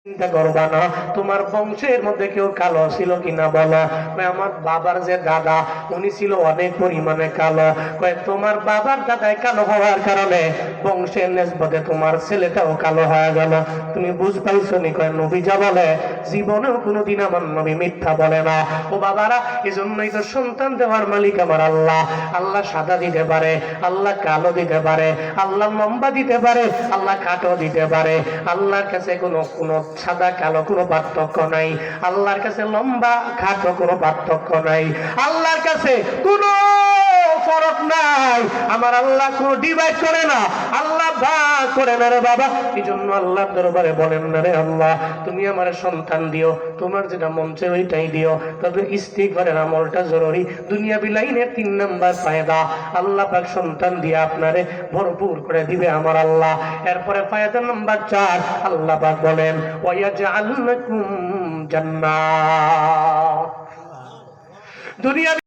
চিন্তা করবা না তোমার বংশের মধ্যে কেউ কালো ছিল কিনা বলো। আমার বাবার যে দাদা উনি ছিল অনেক পরিমাণে কালো। তোমার বাবার দাদাই কালো হওয়ার কারণে বংশের নেসবতে তোমার ছেলেটাও কালো হয়ে গেল। তুমি বুঝ পাইছো নি? কয় নবী যা বলে জীবনেও কোনোদিন আমার নবী মিথ্যা বলে না। ও বাবারা, এজন্যই তো সন্তান দেওয়ার মালিক আমার আল্লাহ। আল্লাহ সাদা দিতে পারে, আল্লাহ কালো দিতে পারে, আল্লাহ লম্বা দিতে পারে, আল্লাহ খাটো দিতে পারে। আল্লাহর কাছে কোনো সাদা কালো কোনো পার্থক্য নাই। আল্লাহর কাছে লম্বা খাটো কোনো পার্থক্য নাই। আল্লাহর কাছে কোনো ফরক নাই। আমার আল্লাহ কোনো ডিভাইড করে না, আল্লাহ ভাগ করে না রে বাবা। এই জন্য আল্লাহর দরবারে বলেন না রে আল্লাহ তুমি আমার সন্তান দিও, তোমার যেটা মন চায় ওইটাই দিও। তবে ইস্তিগফারের আমলটা জরুরি। দুনিয়া বিলাইনের 3 নাম্বার ফায়দা, আল্লাহ পাক সন্তান দিয়ে আপনারে ভরপুর করে দিবে আমার আল্লাহ। এরপরে ফায়দা নাম্বার 4, আল্লাহ পাক বলেন ওয়ায়াজআল লাকুম জান্নাত। দুনিয়া